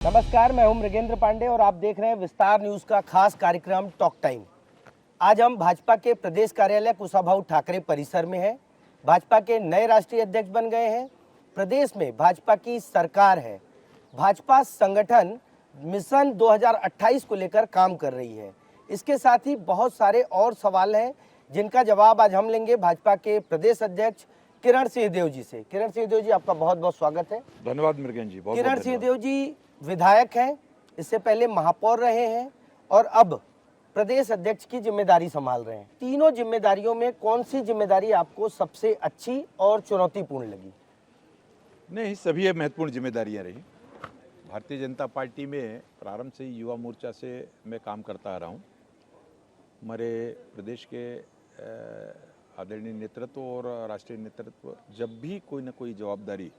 नमस्कार, मैं हूं मृगेंद्र पांडे और आप देख रहे हैं विस्तार न्यूज का खास कार्यक्रम टॉक टाइम। आज हम भाजपा के प्रदेश कार्यालय कुशाभाऊ ठाकरे परिसर में हैं। भाजपा के नए राष्ट्रीय अध्यक्ष बन गए हैं। प्रदेश में भाजपा की सरकार है। भाजपा संगठन मिशन 2028 को लेकर काम कर रही है। इसके साथ ही बहुत सारे और सवाल हैं जिनका जवाब आज हम लेंगे भाजपा के प्रदेश अध्यक्ष किरण सिंहदेव जी से। किरण सिंहदेव जी, आपका बहुत बहुत स्वागत है। धन्यवाद मृगेंद्र जी। किरण सिंहदेव जी विधायक हैं, इससे पहले महापौर रहे हैं और अब प्रदेश अध्यक्ष की जिम्मेदारी संभाल रहे हैं। तीनों जिम्मेदारियों में कौन सी जिम्मेदारी आपको सबसे अच्छी और चुनौतीपूर्ण लगी? नहीं, सभी महत्वपूर्ण जिम्मेदारियां रही। भारतीय जनता पार्टी में प्रारंभ से ही युवा मोर्चा से मैं काम करता आ रहा हूँ। हमारे प्रदेश के आदरणीय नेतृत्व और राष्ट्रीय नेतृत्व जब भी कोई न कोई जवाबदारी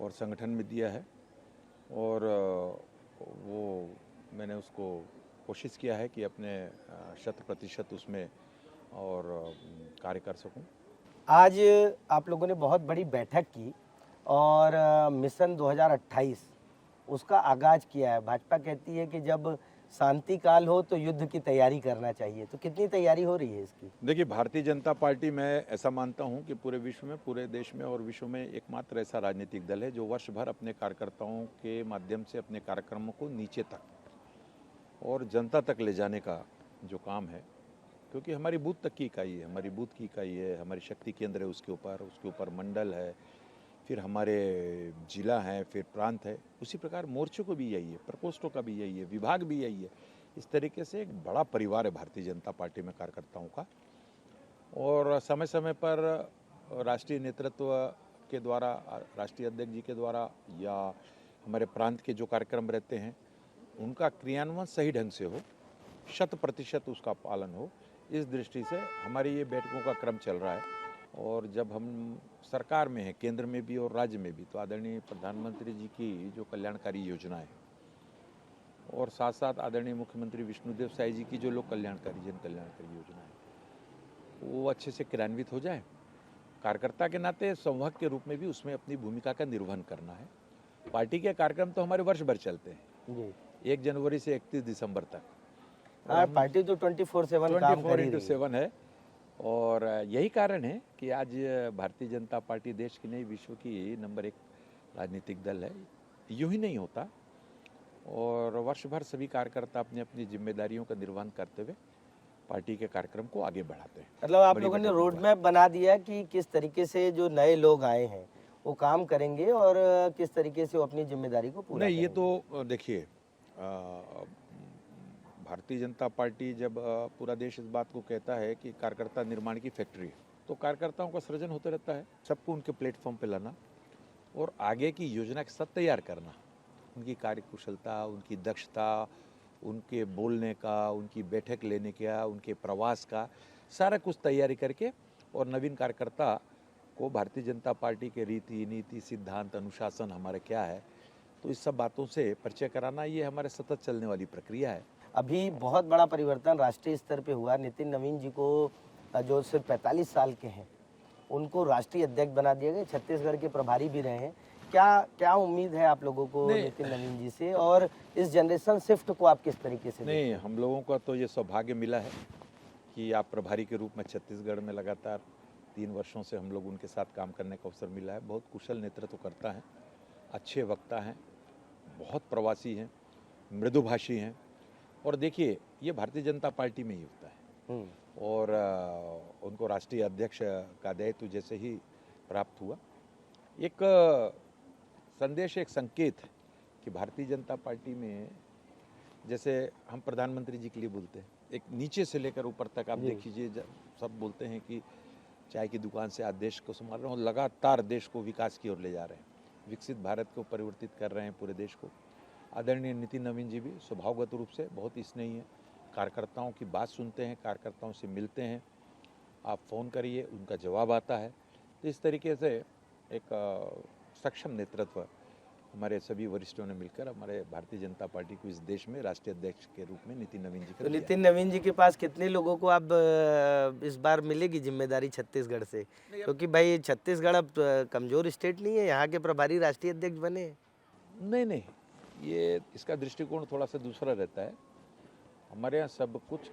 और संगठन में दिया है और वो मैंने उसको कोशिश किया है कि अपने 100% उसमें और कार्य कर सकूं। आज आप लोगों ने बहुत बड़ी बैठक की और मिशन 2028 उसका आगाज किया है। भाजपा कहती है कि जब शांति काल हो तो युद्ध की तैयारी करना चाहिए, तो कितनी तैयारी हो रही है इसकी? देखिए, भारतीय जनता पार्टी मैं ऐसा मानता हूं कि पूरे विश्व में, पूरे देश में और विश्व में एकमात्र ऐसा राजनीतिक दल है जो वर्ष भर अपने कार्यकर्ताओं के माध्यम से अपने कार्यक्रमों को नीचे तक और जनता तक ले जाने का जो काम है, क्योंकि हमारी बूथ तक की इकाई है, हमारी बूथ की इकाई है, हमारी शक्ति केंद्र है, उसके ऊपर मंडल है, फिर हमारे जिला है, फिर प्रांत है। उसी प्रकार मोर्चों को भी यही है, प्रकोष्ठों का भी यही है, विभाग भी यही है। इस तरीके से एक बड़ा परिवार है भारतीय जनता पार्टी में कार्यकर्ताओं का। और समय समय पर राष्ट्रीय नेतृत्व के द्वारा, राष्ट्रीय अध्यक्ष जी के द्वारा या हमारे प्रांत के जो कार्यक्रम रहते हैं उनका क्रियान्वयन सही ढंग से हो, 100% उसका पालन हो, इस दृष्टि से हमारी ये बैठकों का क्रम चल रहा है। और जब हम सरकार में हैं, केंद्र में भी और राज्य में भी, तो आदरणीय प्रधानमंत्री जी की जो कल्याणकारी योजनाएं और साथ साथ आदरणीय मुख्यमंत्री विष्णुदेव साई जी की जो लोक कल्याणकारी, जन कल्याणकारी योजना है, वो अच्छे से क्रियान्वित हो जाए। कार्यकर्ता के नाते संवाहक के रूप में भी उसमें अपनी भूमिका का निर्वहन करना है। पार्टी के कार्यक्रम तो हमारे वर्ष भर चलते हैं, 1 जनवरी से 31 दिसंबर तक। पार्टी तो 24/7 काम कर रही है। 24/7 है और यही कारण है कि आज भारतीय जनता पार्टी देश की नहीं, विश्व की नंबर 1 राजनीतिक दल है। यूं ही नहीं होता और वर्ष भर सभी कार्यकर्ता अपनी अपनी जिम्मेदारियों का निर्वहन करते हुए पार्टी के कार्यक्रम को आगे बढ़ाते हैं। मतलब आप लोगों ने रोड मैप बना दिया कि किस तरीके से जो नए लोग आए हैं वो काम करेंगे और किस तरीके से वो अपनी जिम्मेदारी को पूरा नहीं, ये करेंगे। तो देखिए, भारतीय जनता पार्टी जब पूरा देश इस बात को कहता है कि कार्यकर्ता निर्माण की फैक्ट्री है, तो कार्यकर्ताओं का सृजन होते रहता है, सबको उनके प्लेटफॉर्म पे लाना और आगे की योजना के साथ तैयार करना, उनकी कार्यकुशलता, उनकी दक्षता, उनके बोलने का, उनकी बैठक लेने का, उनके प्रवास का, सारा कुछ तैयारी करके और नवीन कार्यकर्ता को भारतीय जनता पार्टी के रीति नीति, सिद्धांत, अनुशासन हमारे क्या है, तो इस सब बातों से परिचय कराना ये हमारे सतत चलने वाली प्रक्रिया है। अभी बहुत बड़ा परिवर्तन राष्ट्रीय स्तर पे हुआ। नितिन नवीन जी को जो सिर्फ 45 साल के हैं उनको राष्ट्रीय अध्यक्ष बना दिया गया, छत्तीसगढ़ के प्रभारी भी रहे हैं। क्या उम्मीद है आप लोगों को नितिन नवीन जी से, और इस जनरेशन शिफ्ट को आप किस तरीके से? नहीं, हम लोगों का तो ये सौभाग्य मिला है कि आप प्रभारी के रूप में छत्तीसगढ़ में लगातार 3 वर्षों से हम लोग उनके साथ काम करने का अवसर मिला है। बहुत कुशल नेतृत्व करता है, अच्छे वक्ता हैं, बहुत प्रवासी हैं, मृदुभाषी हैं और देखिए, ये भारतीय जनता पार्टी में ही होता है। और उनको राष्ट्रीय अध्यक्ष का दायित्व जैसे ही प्राप्त हुआ, एक संदेश, एक संकेत है कि भारतीय जनता पार्टी में जैसे हम प्रधानमंत्री जी के लिए बोलते हैं, एक नीचे से लेकर ऊपर तक आप देख लीजिए, सब बोलते हैं कि चाय की दुकान से आज देश को संभाल रहे हैं और लगातार देश को विकास की ओर ले जा रहे हैं, विकसित भारत को परिवर्तित कर रहे हैं पूरे देश को। आदरणीय नितिन नवीन जी भी स्वभावगत रूप से बहुत स्नेही हैं, कार्यकर्ताओं की बात सुनते हैं, कार्यकर्ताओं से मिलते हैं, आप फ़ोन करिए उनका जवाब आता है। तो इस तरीके से एक सक्षम नेतृत्व हमारे सभी वरिष्ठों ने मिलकर हमारे भारतीय जनता पार्टी को इस देश में राष्ट्रीय अध्यक्ष के रूप में नितिन नवीन जी को तो नितिन नवीन जी के पास कितने लोगों को अब इस बार मिलेगी जिम्मेदारी छत्तीसगढ़ से? क्योंकि भाई छत्तीसगढ़ अब कमजोर स्टेट नहीं है, यहाँ के प्रभारी राष्ट्रीय अध्यक्ष बने। नहीं, ये इसका दृष्टिकोण थोड़ा सा दूसरा रहता है। हमारे यहाँ सब कुछ,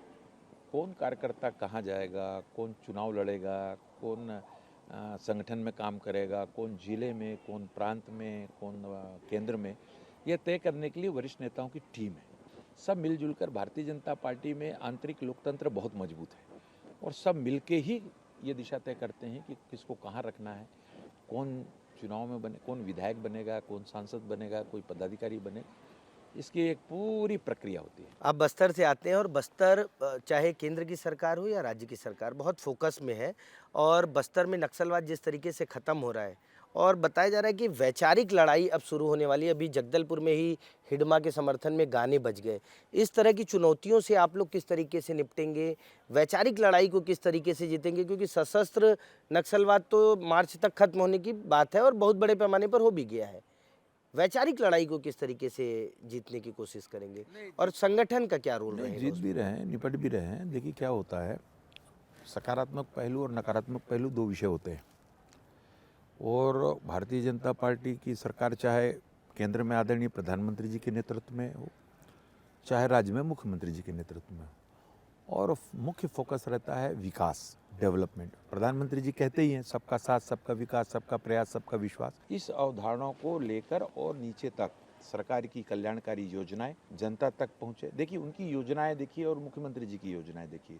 कौन कार्यकर्ता कहाँ जाएगा, कौन चुनाव लड़ेगा, कौन संगठन में काम करेगा, कौन जिले में, कौन प्रांत में, कौन केंद्र में, ये तय करने के लिए वरिष्ठ नेताओं की टीम है। सब मिलजुल कर, भारतीय जनता पार्टी में आंतरिक लोकतंत्र बहुत मजबूत है और सब मिलके ही ये दिशा तय करते हैं कि किसको कहाँ रखना है, कौन चुनाव में बने, कौन विधायक बनेगा, कौन सांसद बनेगा, कोई पदाधिकारी बनेगा। इसकी एक पूरी प्रक्रिया होती है। आप बस्तर से आते हैं और बस्तर चाहे केंद्र की सरकार हो या राज्य की सरकार बहुत फोकस में है और बस्तर में नक्सलवाद जिस तरीके से ख़त्म हो रहा है और बताया जा रहा है कि वैचारिक लड़ाई अब शुरू होने वाली है। अभी जगदलपुर में ही हिडमा के समर्थन में गाने बज गए। इस तरह की चुनौतियों से आप लोग किस तरीके से निपटेंगे, वैचारिक लड़ाई को किस तरीके से जीतेंगे, क्योंकि सशस्त्र नक्सलवाद तो मार्च तक खत्म होने की बात है और बहुत बड़े पैमाने पर हो भी गया है। वैचारिक लड़ाई को किस तरीके से जीतने की कोशिश करेंगे और संगठन का क्या रोल रहेगा? जीत भी रहे हैं, निपट भी रहे हैं। देखिए क्या होता है, सकारात्मक पहलू और नकारात्मक पहलू दो विषय होते हैं और भारतीय जनता पार्टी की सरकार चाहे केंद्र में आदरणीय प्रधानमंत्री जी के नेतृत्व में हो, चाहे राज्य में मुख्यमंत्री जी के नेतृत्व में हो, और मुख्य फोकस रहता है विकास, डेवलपमेंट। प्रधानमंत्री जी कहते ही हैं सबका साथ, सबका विकास, सबका प्रयास, सबका विश्वास। इस अवधारणा को लेकर और नीचे तक सरकार की कल्याणकारी योजनाएं जनता तक पहुंचे। देखिए उनकी योजनाएं देखिए और मुख्यमंत्री जी की योजनाएं देखिए,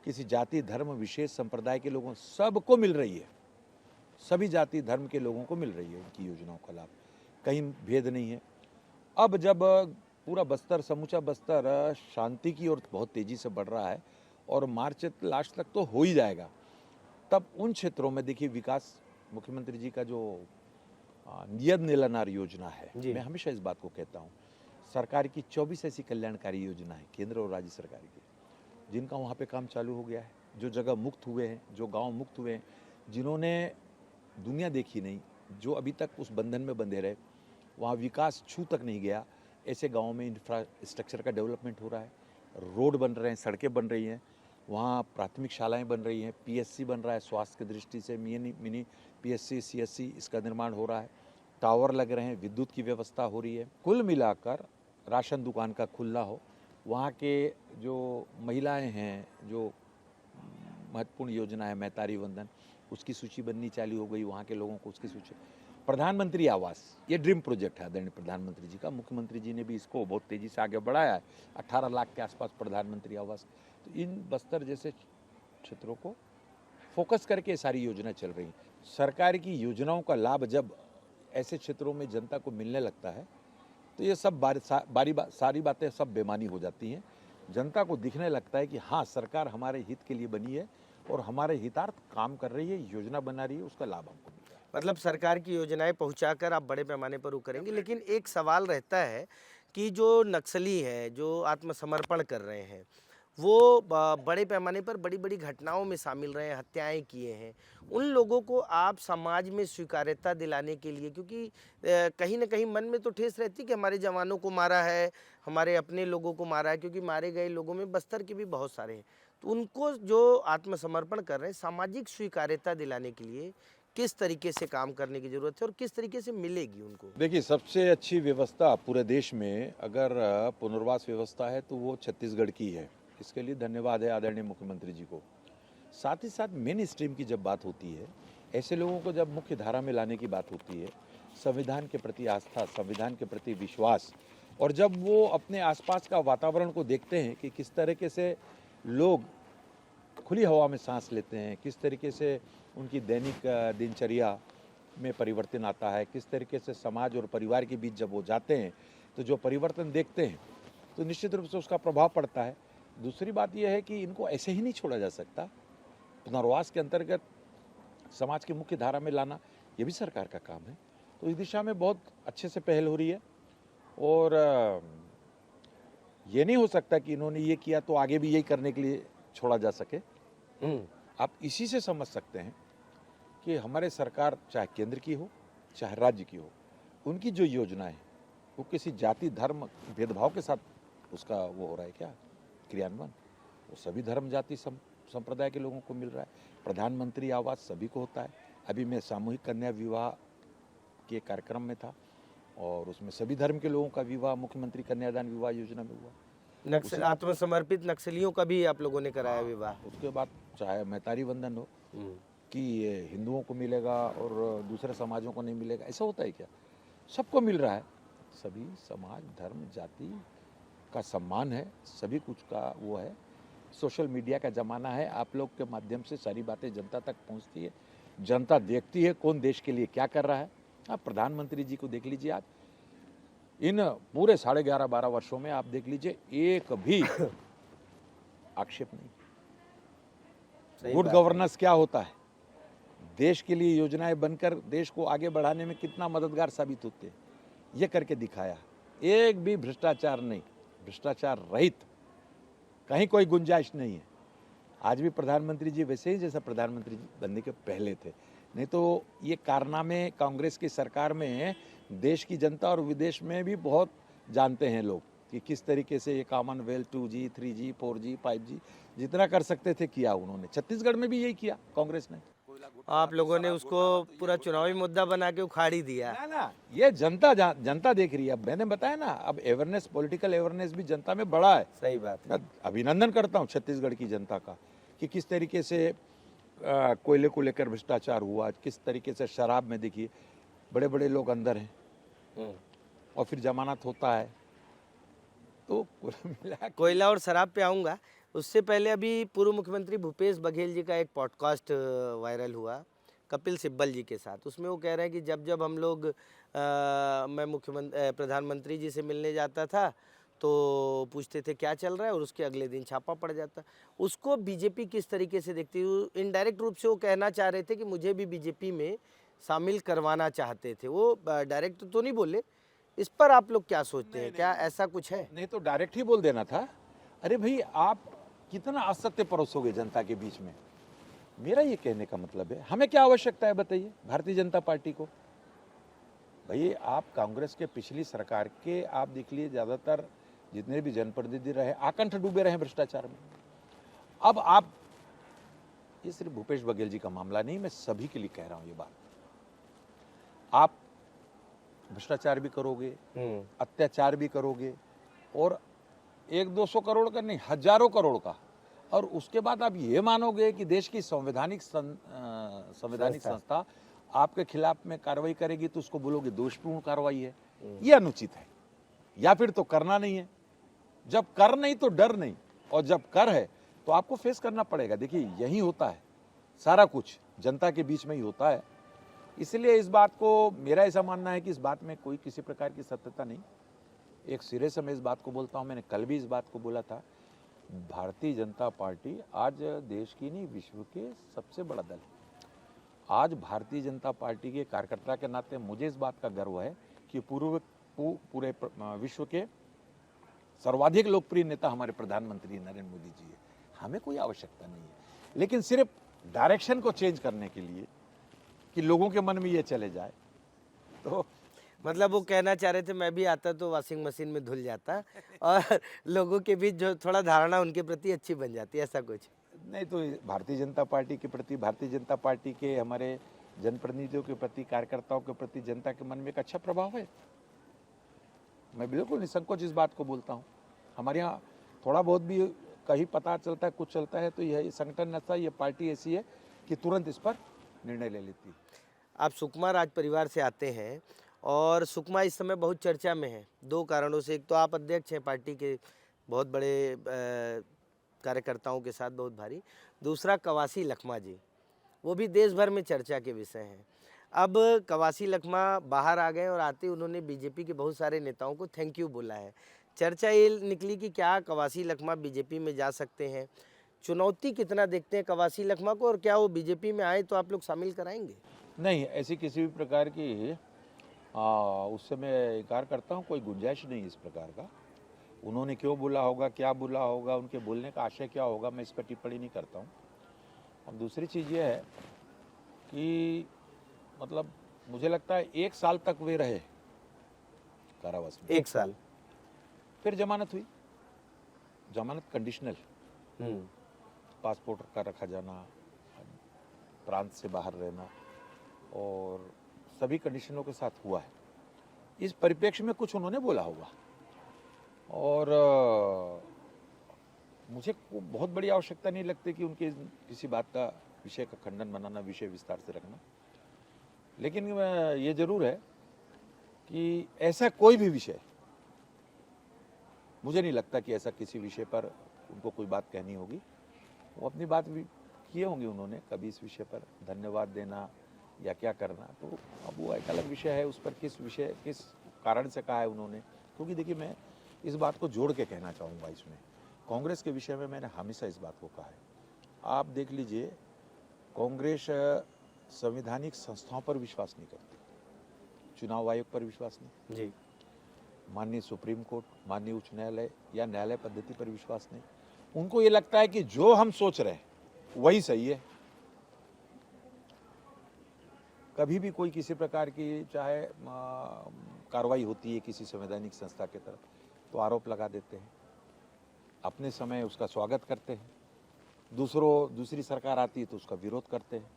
किसी जाति धर्म विशेष संप्रदाय के लोगों सबको मिल रही है, सभी जाति धर्म के लोगों को मिल रही है उनकी योजनाओं का लाभ, कहीं भेद नहीं है। अब जब पूरा बस्तर, समूचा बस्तर शांति की ओर बहुत तेजी से बढ़ रहा है और मार्च लास्ट तक तो हो ही जाएगा, तब उन क्षेत्रों में देखिए विकास, मुख्यमंत्री जी का जो नियत निलनार योजना है, मैं हमेशा इस बात को कहता हूँ, सरकार की 24 ऐसी कल्याणकारी योजना है केंद्र और राज्य सरकार की, जिनका वहाँ पे काम चालू हो गया है। जो जगह मुक्त हुए हैं, जो गांव मुक्त हुए हैं, जिन्होंने दुनिया देखी नहीं, जो अभी तक उस बंधन में बंधे रहे, वहाँ विकास छू तक नहीं गया, ऐसे गाँव में इंफ्रास्ट्रक्चर का डेवलपमेंट हो रहा है, रोड बन रहे हैं, सड़कें बन रही हैं, वहाँ प्राथमिक शालाएं बन रही हैं, पीएससी बन रहा है, स्वास्थ्य की दृष्टि से मिनी पीएससी, सीएससी इसका निर्माण हो रहा है, टावर लग रहे हैं, विद्युत की व्यवस्था हो रही है। कुल मिलाकर राशन दुकान का खुला हो, वहाँ के जो महिलाएं हैं, जो महत्वपूर्ण योजना है मैतारी वंदन, उसकी सूची बननी चालू हो गई, वहाँ के लोगों को उसकी सूची। प्रधानमंत्री आवास, ये ड्रीम प्रोजेक्ट है आदरणीय प्रधानमंत्री जी का, मुख्यमंत्री जी ने भी इसको बहुत तेजी से आगे बढ़ाया है। 18 लाख के आसपास प्रधानमंत्री आवास। तो इन बस्तर जैसे क्षेत्रों को फोकस करके सारी योजना चल रही है। सरकार की योजनाओं का लाभ जब ऐसे क्षेत्रों में जनता को मिलने लगता है तो ये सब सारी बातें सब बेमानी हो जाती हैं। जनता को दिखने लगता है कि हाँ, सरकार हमारे हित के लिए बनी है और हमारे हितार्थ काम कर रही है, योजना बना रही है, उसका लाभ हमको मिल रहा है। मतलब सरकार की योजनाएं पहुंचाकर आप बड़े पैमाने पर वो करेंगे, लेकिन एक सवाल रहता है कि जो नक्सली हैं, जो आत्मसमर्पण कर रहे हैं, वो बड़े पैमाने पर बड़ी बड़ी घटनाओं में शामिल रहे हैं, हत्याएं किए हैं, उन लोगों को आप समाज में स्वीकार्यता दिलाने के लिए, क्योंकि कहीं ना कहीं मन में तो ठेस रहती कि हमारे जवानों को मारा है, हमारे अपने लोगों को मारा है, क्योंकि मारे गए लोगों में बस्तर के भी बहुत सारे हैं, तो उनको जो आत्मसमर्पण कर रहे हैं, सामाजिक स्वीकार्यता दिलाने के लिए किस तरीके से काम करने की जरूरत है और किस तरीके से मिलेगी उनको? देखिए, सबसे अच्छी व्यवस्था पूरे देश में अगर पुनर्वास व्यवस्था है तो वो छत्तीसगढ़ की है। इसके लिए धन्यवाद है आदरणीय मुख्यमंत्री जी को। साथ ही साथ मेन स्ट्रीम की जब बात होती है, ऐसे लोगों को जब मुख्य धारा में लाने की बात होती है, संविधान के प्रति आस्था, संविधान के प्रति विश्वास, और जब वो अपने आसपास का वातावरण को देखते हैं कि किस तरीके से लोग खुली हवा में सांस लेते हैं, किस तरीके से उनकी दैनिक दिनचर्या में परिवर्तन आता है, किस तरीके से समाज और परिवार के बीच जब वो जाते हैं तो जो परिवर्तन देखते हैं तो निश्चित रूप से उसका प्रभाव पड़ता है। दूसरी बात यह है कि इनको ऐसे ही नहीं छोड़ा जा सकता, पुनर्वास के अंतर्गत समाज की मुख्य धारा में लाना ये भी सरकार का काम है। तो इस दिशा में बहुत अच्छे से पहल हो रही है और ये नहीं हो सकता कि इन्होंने ये किया तो आगे भी यही करने के लिए छोड़ा जा सके। आप इसी से समझ सकते हैं कि हमारे सरकार चाहे केंद्र की हो चाहे राज्य की हो, उनकी जो योजनाएं हैं वो किसी जाति धर्म भेदभाव के साथ उसका वो हो रहा है क्या क्रियान्वयन, वो सभी धर्म जाति संप्रदाय के लोगों को मिल रहा है। प्रधानमंत्री आवास सभी को होता है। अभी मैं सामूहिक कन्या विवाह के कार्यक्रम में था और उसमें सभी धर्म के लोगों का विवाह मुख्यमंत्री कन्यादान विवाह योजना में हुआ। नक्सल आत्मसमर्पित नक्सलियों का भी आप लोगों ने कराया विवाह। उसके बाद चाहे मैतारी बंधन हो हम्म। कि ये हिंदुओं को मिलेगा और दूसरे समाजों को नहीं मिलेगा, ऐसा होता है क्या? सबको मिल रहा है। सभी समाज धर्म जाति का सम्मान है, सभी कुछ का वो है। सोशल मीडिया का ज़माना है, आप लोग के माध्यम से सारी बातें जनता तक पहुंचती है, जनता देखती है कौन देश के लिए क्या कर रहा है। आप प्रधानमंत्री जी को देख लीजिए, आज इन पूरे 11.5-12 वर्षों में आप देख लीजिए, एक भी आक्षेप नहीं। सही गुड बात है। गवर्नेंस क्या होता है, देश के लिए योजनाएं बनकर देश को आगे बढ़ाने में कितना मददगार साबित होते हैं, ये करके दिखाया। एक भी भ्रष्टाचार नहीं, भ्रष्टाचार रहित, कहीं कोई गुंजाइश नहीं है। आज भी प्रधानमंत्री जी वैसे ही जैसा प्रधानमंत्री जी बनने के पहले थे। नहीं तो ये कारनामे कांग्रेस की सरकार में देश की जनता और विदेश में भी बहुत जानते हैं लोग कि किस तरीके से ये Commonwealth 2G 3G 4G 5G जितना कर सकते थे किया उन्होंने। छत्तीसगढ़ में भी यही किया कांग्रेस ने। आप लोगों ने उसको पूरा चुनावी मुद्दा बना के उखाड़ ही दिया। ना ये जनता देख रही है। अब मैंने बताया ना, अब अवेयरनेस, पॉलिटिकल अवेयरनेस भी जनता में बढ़ा है। सही बात है। मैं अभिनंदन करता हूँ छत्तीसगढ़ की जनता का कि किस तरीके से कोयले को लेकर भ्रष्टाचार हुआ, किस तरीके से शराब में देखिए बड़े बड़े लोग अंदर हैं और फिर जमानत होता है। तो कुल मिला कोयला और शराब पे आऊँगा, उससे पहले अभी पूर्व मुख्यमंत्री भूपेश बघेल जी का एक पॉडकास्ट वायरल हुआ कपिल सिब्बल जी के साथ। उसमें वो कह रहे हैं कि जब जब हम लोग मैं प्रधानमंत्री जी से मिलने जाता था तो पूछते थे क्या चल रहा है और उसके अगले दिन छापा पड़ जाता। उसको बीजेपी किस तरीके से देखती है? इनडायरेक्ट रूप से वो कहना चाह रहे थे कि मुझे भी बीजेपी में शामिल करवाना चाहते थे। वो डायरेक्ट तो नहीं बोले। इस पर आप लोग क्या सोचते हैं? क्या ऐसा कुछ है? नहीं तो डायरेक्ट ही बोल देना था। अरे भाई, आप कितना असत्य परोसोगे जनता के बीच में? मेरा ये कहने का मतलब है, हमें क्या आवश्यकता है बताइए भारतीय जनता पार्टी को? भाई, आप कांग्रेस के पिछली सरकार के आप देख लिए, ज्यादातर जितने भी जनप्रतिनिधि रहे आकंठ डूबे रहे भ्रष्टाचार में। अब आप, ये सिर्फ भूपेश बघेल जी का मामला नहीं, मैं सभी के लिए कह रहा हूं ये बात। आप भ्रष्टाचार भी करोगे, अत्याचार भी करोगे, और 100-200 करोड़ का नहीं, हजारों करोड़ का, और उसके बाद आप ये मानोगे कि देश की संवैधानिक संस्था आपके खिलाफ में कार्रवाई करेगी तो उसको बोलोगे दोषपूर्ण कार्रवाई है। ये अनुचित है। या फिर तो करना नहीं है। जब कर नहीं तो डर नहीं, और जब कर है तो आपको फेस करना पड़ेगा। देखिए, यही होता है, सारा कुछ जनता के बीच में ही होता है। इसलिए इस बात को, मेरा ऐसा मानना है कि इस बात में कोई किसी प्रकार की सत्यता नहीं। एक सिरे से मैं इस बात को बोलता हूं, मैंने कल भी इस बात को बोला था, भारतीय जनता पार्टी आज देश की नहीं, विश्व के सबसे बड़ा दल है। आज भारतीय जनता पार्टी के कार्यकर्ता के नाते मुझे इस बात का गर्व है कि पूरे विश्व के सर्वाधिक लोकप्रिय नेता हमारे प्रधानमंत्री नरेंद्र मोदी जी है। हमें कोई आवश्यकता नहीं है, लेकिन सिर्फ डायरेक्शन को चेंज करने के लिए कि लोगों के मन में ये चले जाए। तो मतलब वो कहना चाह रहे थे मैं भी आता तो वॉशिंग मशीन में धुल जाता और लोगों के बीच जो थोड़ा धारणा उनके प्रति अच्छी बन जाती, ऐसा कुछ नहीं। तो भारतीय जनता पार्टी के प्रति, भारतीय जनता पार्टी के हमारे जनप्रतिनिधियों के प्रति, कार्यकर्ताओं के प्रति जनता के मन में एक अच्छा प्रभाव है। मैं बिल्कुल निसंकोच इस बात को बोलता हूँ। हमारे यहाँ थोड़ा बहुत भी कहीं पता चलता है, कुछ चलता है, तो यह संगठन ऐसा, ये पार्टी ऐसी है कि तुरंत इस पर निर्णय ले लेती है। आप सुकमा राज परिवार से आते हैं और सुकमा इस समय बहुत चर्चा में है, दो कारणों से। एक तो आप अध्यक्ष हैं पार्टी के, बहुत बड़े कार्यकर्ताओं के साथ बहुत भारी। दूसरा कवासी लखमा जी, वो भी देश भर में चर्चा के विषय हैं। अब कवासी लखमा बाहर आ गए और आते उन्होंने बीजेपी के बहुत सारे नेताओं को थैंक यू बोला है। चर्चा ये निकली कि क्या कवासी लखमा बीजेपी में जा सकते हैं? चुनौती कितना देखते हैं कवासी लखमा को, और क्या वो बीजेपी में आए तो आप लोग शामिल कराएंगे? नहीं, ऐसी किसी भी प्रकार की उससे मैं इनकार करता हूँ। कोई गुंजाइश नहीं इस प्रकार का। उन्होंने क्यों बोला होगा, क्या बोला होगा, उनके बोलने का आशय क्या होगा, मैं इस पर टिप्पणी नहीं करता हूँ। और दूसरी चीज़ ये है कि मतलब मुझे लगता है 1 साल तक वे रहे कारावास में। 1 साल फिर जमानत हुई, जमानत कंडीशनल, पासपोर्ट का रखा जाना, प्रांत से बाहर रहना, और सभी कंडीशनों के साथ हुआ है। इस परिप्रेक्ष्य में कुछ उन्होंने बोला होगा। और मुझे बहुत बड़ी आवश्यकता नहीं लगती कि उनके किसी बात का विषय का खंडन बनाना, विषय विस्तार से रखना। लेकिन ये जरूर है कि ऐसा कोई भी विषय, मुझे नहीं लगता कि ऐसा किसी विषय पर उनको कोई बात कहनी होगी। वो अपनी बात भी किए होंगे उन्होंने, कभी इस विषय पर धन्यवाद देना या क्या करना, तो अब वो एक अलग विषय है। उस पर किस कारण से कहा है उन्होंने, क्योंकि देखिए मैं इस बात को जोड़ के कहना चाहूँगा। इसमें कांग्रेस के विषय में मैंने हमेशा इस बात को कहा है। आप देख लीजिए, कांग्रेस संवैधानिक संस्थाओं पर विश्वास नहीं करती, चुनाव आयोग पर विश्वास नहीं जी, माननीय सुप्रीम कोर्ट, माननीय उच्च न्यायालय या न्यायालय पद्धति पर विश्वास नहीं। उनको ये लगता है कि जो हम सोच रहे हैं वही सही है। कभी भी कोई किसी प्रकार की चाहे कार्रवाई होती है किसी संवैधानिक संस्था की तरफ, तो आरोप लगा देते हैं, अपने समय उसका स्वागत करते हैं, दूसरी सरकार आती है तो उसका विरोध करते हैं।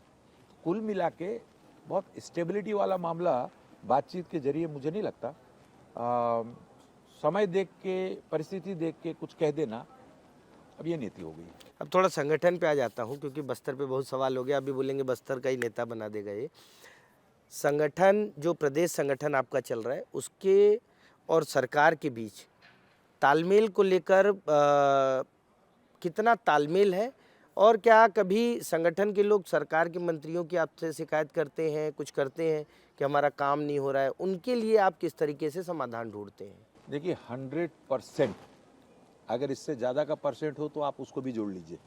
कुल मिला के बहुत स्टेबिलिटी वाला मामला बातचीत के जरिए मुझे नहीं लगता। समय देख के, परिस्थिति देख के कुछ कह देना, अब ये नीति हो गई। अब थोड़ा संगठन पे आ जाता हूँ, क्योंकि बस्तर पे बहुत सवाल हो गया। अभी बोलेंगे बस्तर का ही नेता बना देगा ये संगठन। जो प्रदेश संगठन आपका चल रहा है, उसके और सरकार के बीच तालमेल को लेकर कितना तालमेल है, और क्या कभी संगठन के लोग सरकार के मंत्रियों की आपसे शिकायत करते हैं, कुछ करते हैं कि हमारा काम नहीं हो रहा है, उनके लिए आप किस तरीके से समाधान ढूंढते हैं? देखिए 100%, अगर इससे ज़्यादा का परसेंट हो तो आप उसको भी जोड़ लीजिए,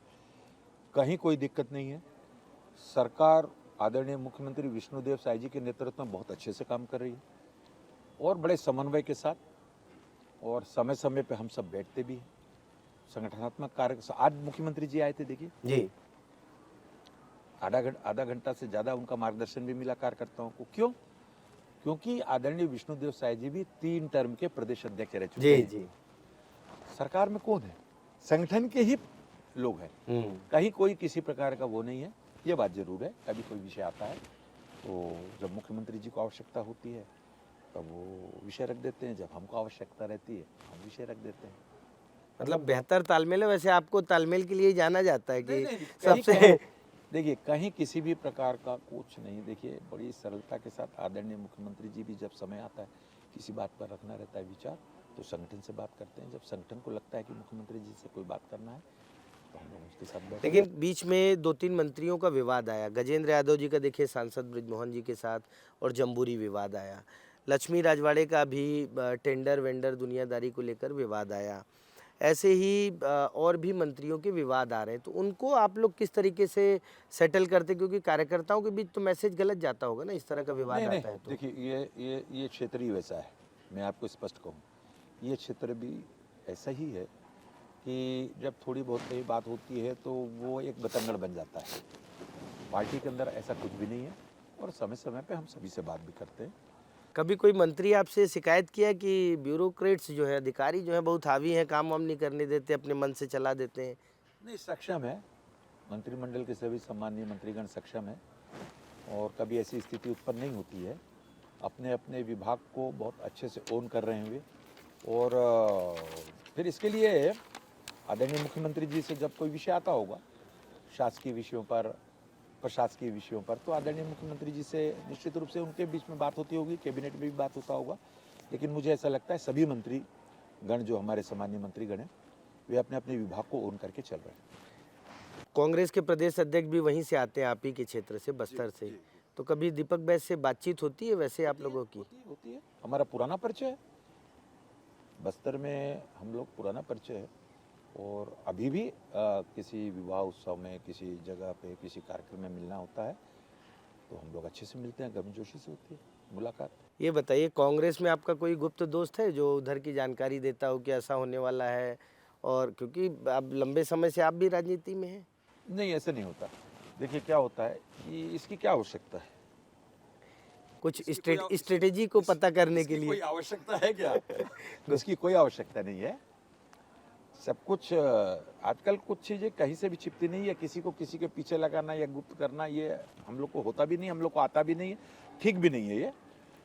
कहीं कोई दिक्कत नहीं है। सरकार आदरणीय मुख्यमंत्री विष्णुदेव साय जी के नेतृत्व में बहुत अच्छे से काम कर रही है, और बड़े समन्वय के साथ, और समय समय पे हम सब बैठते भी हैं, संगठनात्मक कार्य। आज मुख्यमंत्री जी आए थे, देखिए जी, आधा घंटा से ज़्यादा उनका मार्गदर्शन भी मिला कार्यकर्ताओं को। क्यों? क्योंकि आदरणीय विष्णुदेव साय जी भी 3 टर्म के प्रदेश अध्यक्ष रह चुके हैं। जी, सरकार में कौन है? संगठन के ही लोग हैं, कहीं कोई किसी प्रकार का वो नहीं है। ये बात जरूर है, कभी कोई विषय आता है तो जब मुख्यमंत्री जी को आवश्यकता होती है तब वो विषय रख देते हैं, जब हमको आवश्यकता रहती है हम विषय रख देते हैं। मतलब बेहतर तालमेल है। वैसे आपको तालमेल के लिए जाना जाता है कि नहीं, सबसे देखिए कहीं किसी भी प्रकार का कुछ नहीं। देखिए बड़ी सरलता के साथ आदरणीय मुख्यमंत्री जी भी जब समय आता है किसी बात पर रखना रहता है विचार, तो संगठन से बात करते हैं। जब संगठन को लगता है कि मुख्यमंत्री जी से कोई बात करना है तो हम लोग उसके साथ बैठते हैं। लेकिन बीच में 2-3 मंत्रियों का विवाद आया। गजेंद्र यादव जी का देखिए सांसद बृजमोहन जी के साथ, और जम्बूरी विवाद आया। लक्ष्मी राजवाड़े का भी टेंडर वेंडर दुनियादारी को लेकर विवाद आया। ऐसे ही और भी मंत्रियों के विवाद आ रहे हैं, तो उनको आप लोग किस तरीके से सेटल करते? क्योंकि कार्यकर्ताओं के बीच तो मैसेज गलत जाता होगा ना, इस तरह का विवाद नहीं, आता है तो। देखिए ये क्षेत्र ही वैसा है। मैं आपको स्पष्ट कहूँ, ये क्षेत्र भी ऐसा ही है कि जब थोड़ी बहुत कहीं बात होती है तो वो एक बतंगड़ बन जाता है। पार्टी के अंदर ऐसा कुछ भी नहीं है, और समय समय पे हम सभी से बात भी करते हैं। कभी कोई मंत्री आपसे शिकायत किया कि ब्यूरोक्रेट्स जो है, अधिकारी जो है, बहुत हावी हैं, काम वाम नहीं करने देते, अपने मन से चला देते हैं? नहीं, सक्षम है, मंत्रिमंडल के सभी सम्मानीय मंत्रीगण सक्षम है, और कभी ऐसी स्थिति उत्पन्न नहीं होती है। अपने अपने विभाग को बहुत अच्छे से ओन कर रहे हैं वे, और फिर इसके लिए आदरणीय मुख्यमंत्री जी से जब कोई विषय आता होगा शासकीय विषयों पर, प्रशासकीय विषयों पर, तो आदरणीय मुख्यमंत्री जी से निश्चित रूप से उनके बीच में बात होती होगी, कैबिनेट में भी बात होता होगा। लेकिन मुझे ऐसा लगता है सभी मंत्री गण जो हमारे सामान्य मंत्रीगण हैं वे अपने अपने विभाग को ओन करके चल रहे हैं। कांग्रेस के प्रदेश अध्यक्ष भी वहीं से आते हैं, आप ही के क्षेत्र से, बस्तर से। तो कभी दीपक बैस से बातचीत होती है वैसे आप लोगों की? होती है। हमारा पुराना परिचय है, बस्तर में हम लोग पुराना परिचय है, और अभी भी किसी विवाह उत्सव में, किसी जगह पे, किसी कार्यक्रम में मिलना होता है तो हम लोग अच्छे से मिलते हैं, गर्मजोशी से होती है मुलाकात। ये बताइए, कांग्रेस में आपका कोई गुप्त दोस्त है जो उधर की जानकारी देता हो कि ऐसा होने वाला है? और क्योंकि अब लंबे समय से आप भी राजनीति में हैं। नहीं, ऐसे नहीं होता। देखिए क्या होता है कि इसकी क्या आवश्यकता है? कुछ स्ट्रेटेजी को पता करने के कोई लिए। आवश्यकता है क्या? उसकी कोई आवश्यकता नहीं है। सब कुछ आजकल कुछ चीजें कहीं से भी छिपती नहीं है। किसी को किसी के पीछे लगाना या गुप्त करना, ये हम लोग को होता भी नहीं, हम लोग को आता भी नहीं है, ठीक भी नहीं है ये।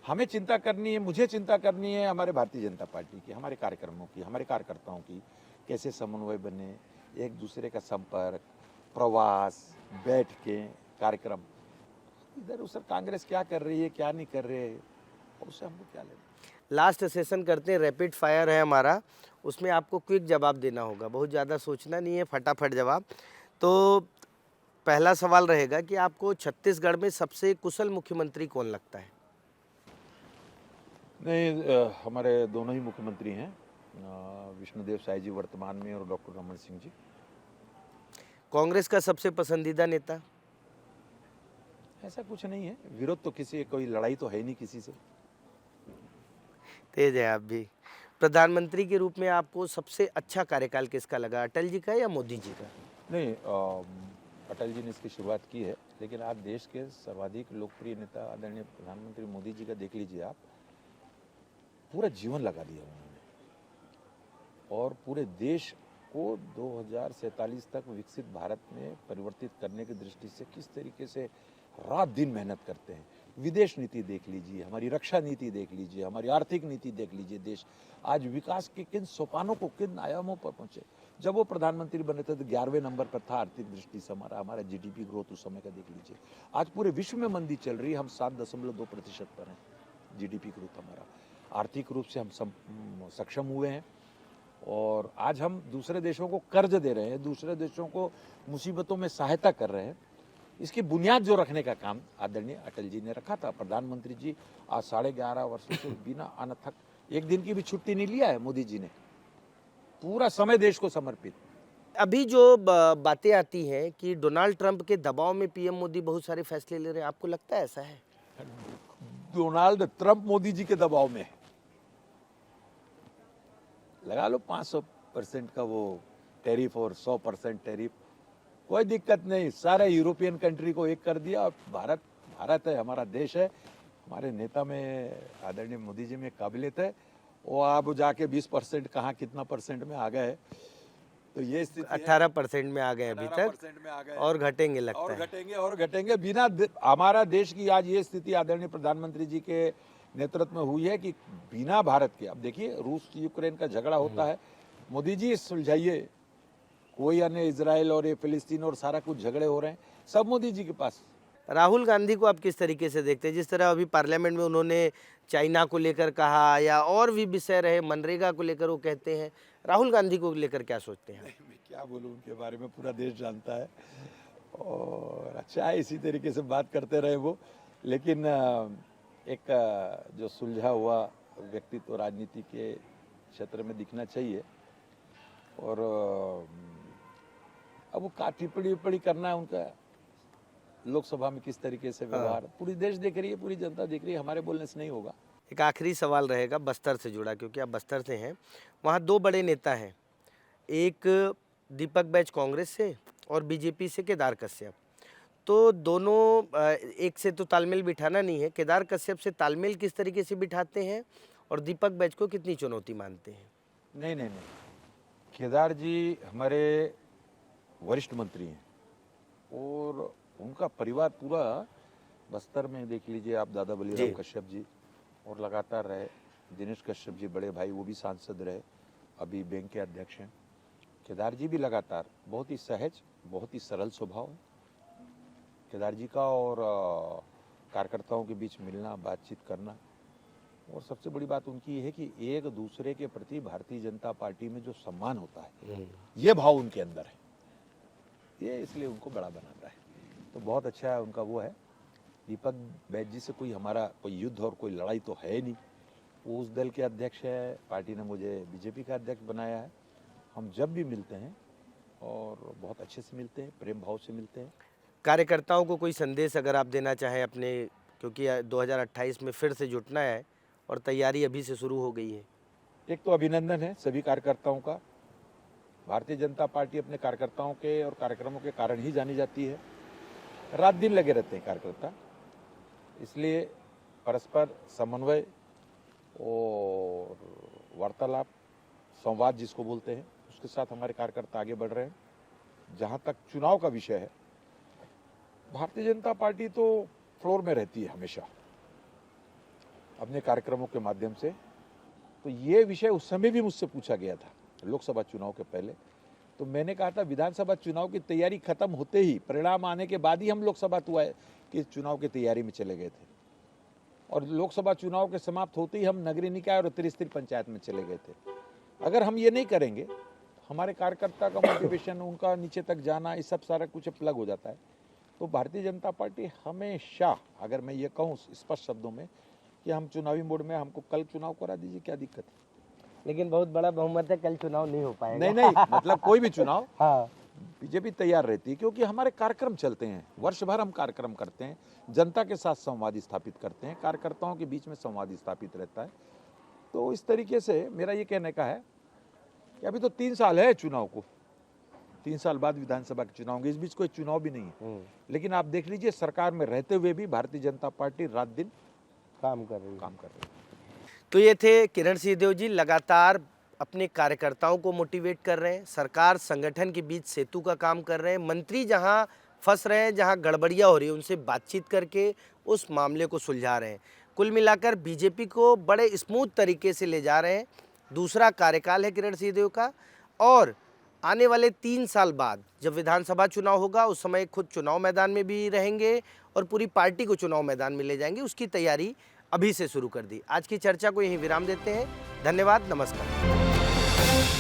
हमें चिंता करनी है, मुझे चिंता करनी है हमारे भारतीय जनता पार्टी की, हमारे कार्यक्रमों की, हमारे कार्यकर्ताओं की, कैसे समन्वय बने, एक दूसरे का संपर्क, प्रवास, बैठकें, कार्यक्रम। इधर उधर कांग्रेस क्या कर रही है, क्या नहीं कर रही है, उससे हमको क्या लेना। लास्ट सेशन करते हैं, रैपिड फायर है हमारा, उसमें आपको क्विक जवाब देना होगा, बहुत ज़्यादा सोचना नहीं है, फटाफट जवाब। तो पहला सवाल रहेगा कि आपको छत्तीसगढ़ में सबसे कुशल मुख्यमंत्री कौन लगता है? नहीं, हमारे दोनों ही मुख्यमंत्री हैं, विष्णुदेव साय जी वर्तमान में और डॉक्टर रमन सिंह जी। कांग्रेस का सबसे पसंदीदा नेता? ऐसा कुछ नहीं है, विरोध तो किसी, कोई लड़ाई तो है नहीं किसी से। तेज है आप भी। प्रधानमंत्री के रूप में आपको सबसे अच्छा कार्यकाल किसका लगा, अटल जी का या मोदी जी का? नहीं, अटल जी ने इसकी शुरुआत की है, लेकिन आप देश के सर्वाधिक लोकप्रिय नेता आदरणीय प्रधानमंत्री मोदी जी का देख लीजिए आप, पूरा जीवन लगा दिया उन्होंने और पूरे देश को 2047 तक विकसित भारत में परिवर्तित करने की दृष्टि से किस तरीके से रात दिन मेहनत करते हैं। विदेश नीति देख लीजिए, हमारी रक्षा नीति देख लीजिए, हमारी आर्थिक नीति देख लीजिए। देश आज विकास के किन सोपानों को, किन आयामों पर पहुंचे। जब वो प्रधानमंत्री बने थे तो 11वें नंबर पर था आर्थिक दृष्टि से। हमारा जीडीपी ग्रोथ उस समय का देख लीजिए। आज पूरे विश्व में मंदी चल रही है, हम 7.2% पर हैं जीडीपी ग्रोथ हमारा। आर्थिक रूप से हम सक्षम हुए हैं और आज हम दूसरे देशों को कर्ज दे रहे हैं, दूसरे देशों को मुसीबतों में सहायता कर रहे हैं। इसकी बुनियाद जो रखने का काम आदरणीय अटल जी ने रखा था। प्रधानमंत्री जी आज 11.5 वर्षों से बिना अनथक एक दिन की भी छुट्टी नहीं लिया है मोदी जी ने, पूरा समय देश को समर्पित। अभी जो बातें आती हैं कि डोनाल्ड ट्रंप के दबाव में पीएम मोदी बहुत सारे फैसले ले रहे हैं, आपको लगता है ऐसा है? डोनाल्ड ट्रंप मोदी जी के दबाव में है। लगा लो 500% का वो टैरिफ और 100% टैरिफ, कोई दिक्कत नहीं। सारे यूरोपियन कंट्री को एक कर दिया और भारत है, हमारा देश है। हमारे नेता में आदरणीय मोदी जी में काबिलियत है। वो आप जाके 20% कहाँ कितना परसेंट में आ गए, तो ये स्थिति 18% में आ गए अभी तक, 18% में आ गए और घटेंगे लगता और है। घटेंगे और घटेंगे। बिना हमारा देश की आज ये स्थिति आदरणीय प्रधानमंत्री जी के नेतृत्व में हुई है कि बिना भारत के, अब देखिए रूस यूक्रेन का झगड़ा होता है, मोदी जी सुलझाइए। कोई अन्य इजराइल और ये फिलिस्तीन और सारा कुछ झगड़े हो रहे हैं, सब मोदी जी के पास। राहुल गांधी को आप किस तरीके से देखते हैं? जिस तरह अभी पार्लियामेंट में उन्होंने चाइना को लेकर कहा या और भी विषय रहे, मनरेगा को लेकर वो कहते हैं, राहुल गांधी को लेकर क्या सोचते हैं? मैं क्या बोलूं उनके बारे में, पूरा देश जानता है और अच्छा है इसी तरीके से बात करते रहे वो। लेकिन एक जो सुलझा हुआ व्यक्तित्व राजनीति के क्षेत्र में दिखना चाहिए। और अब वो टिप्पणी करना है उनका, लोकसभा में किस तरीके से व्यवहार, पूरी देश देख रही है, पूरी जनता देख रही है, हमारे बोलने से नहीं होगा। एक आखिरी सवाल रहेगा बस्तर से जुड़ा, क्योंकि आप बस्तर से हैं। वहाँ दो बड़े नेता हैं, एक दीपक बैज कांग्रेस से और बीजेपी से केदार कश्यप। तो दोनों एक से तो तालमेल बिठाना नहीं है, केदार कश्यप से तालमेल किस तरीके से बिठाते हैं और दीपक बैज को कितनी चुनौती मानते हैं? नहीं नहीं नहीं, केदार जी हमारे वरिष्ठ मंत्री हैं और उनका परिवार पूरा बस्तर में देख लीजिए आप, दादा बलिराम कश्यप जी और लगातार रहे, दिनेश कश्यप जी बड़े भाई, वो भी सांसद रहे, अभी बैंक के अध्यक्ष हैं। केदार जी भी लगातार बहुत ही सहज, बहुत ही सरल स्वभाव है केदार जी का, और कार्यकर्ताओं के बीच मिलना, बातचीत करना, और सबसे बड़ी बात उनकी ये है कि एक दूसरे के प्रति भारतीय जनता पार्टी में जो सम्मान होता है, ये भाव उनके अंदर है, ये इसलिए उनको बड़ा बनाता है। तो बहुत अच्छा है उनका वो है। दीपक बैज जी से कोई हमारा कोई युद्ध और कोई लड़ाई तो है नहीं, वो उस दल के अध्यक्ष है, पार्टी ने मुझे बीजेपी का अध्यक्ष बनाया है। हम जब भी मिलते हैं और बहुत अच्छे से मिलते हैं, प्रेम भाव से मिलते हैं। कार्यकर्ताओं को कोई संदेश अगर आप देना चाहें अपने, क्योंकि 2028 में फिर से जुटना है और तैयारी अभी से शुरू हो गई है। एक तो अभिनंदन है सभी कार्यकर्ताओं का। भारतीय जनता पार्टी अपने कार्यकर्ताओं के और कार्यक्रमों के कारण ही जानी जाती है। रात दिन लगे रहते हैं कार्यकर्ता, इसलिए परस्पर समन्वय और वार्तालाप, संवाद जिसको बोलते हैं, उसके साथ हमारे कार्यकर्ता आगे बढ़ रहे हैं। जहां तक चुनाव का विषय है, भारतीय जनता पार्टी तो फ्लोर में रहती है हमेशा, अपने कार्यक्रमों के माध्यम से। तो ये विषय उस समय भी मुझसे पूछा गया था लोकसभा चुनाव के पहले, तो मैंने कहा था विधानसभा चुनाव की तैयारी खत्म होते ही, परिणाम आने के बाद ही हम लोकसभा के चुनाव की तैयारी में चले गए थे, और लोकसभा चुनाव के समाप्त होते ही हम नगरीय निकाय और त्रिस्तरीय पंचायत में चले गए थे। अगर हम ये नहीं करेंगे, हमारे कार्यकर्ता का मोटिवेशन, उनका नीचे तक जाना, ये सब सारा कुछ प्लग हो जाता है। तो भारतीय जनता पार्टी हमेशा, अगर मैं ये कहूँ स्पष्ट शब्दों में कि हम चुनावी मोड में, हमको कल चुनाव करा दीजिए, क्या दिक्कत है? लेकिन बहुत बड़ा बहुमत है, कल चुनाव नहीं हो पाएगा। नहीं, मतलब कोई भी चुनाव हाँ, बीजेपी तैयार रहती है, क्योंकि हमारे कार्यक्रम चलते हैं, वर्ष भर हम कार्यक्रम करते हैं, जनता के साथ संवाद स्थापित करते हैं, कार्यकर्ताओं के बीच में संवाद स्थापित रहता है। तो इस तरीके से मेरा ये कहने का है कि अभी तो 3 साल है चुनाव को, 3 साल बाद विधानसभा के चुनाव होंगे, इस बीच कोई चुनाव भी नहीं है। लेकिन आप देख लीजिए, सरकार में रहते हुए भी भारतीय जनता पार्टी रात दिन काम कर रही है। है। तो ये थे किरण सिंहदेव जी, लगातार अपने कार्यकर्ताओं को मोटिवेट कर रहे हैं, सरकार संगठन के बीच सेतु का काम कर रहे हैं, मंत्री जहां फंस रहे हैं, जहां गड़बड़ियां हो रही है, उनसे बातचीत करके उस मामले को सुलझा रहे हैं। कुल मिलाकर बीजेपी को बड़े स्मूथ तरीके से ले जा रहे हैं। दूसरा कार्यकाल है किरण सिंहदेव का, और आने वाले 3 साल बाद जब विधानसभा चुनाव होगा, उस समय खुद चुनाव मैदान में भी रहेंगे और पूरी पार्टी को चुनाव मैदान में ले जाएंगे। उसकी तैयारी अभी से शुरू कर दी। आज की चर्चा को यहीं विराम देते हैं। धन्यवाद, नमस्कार।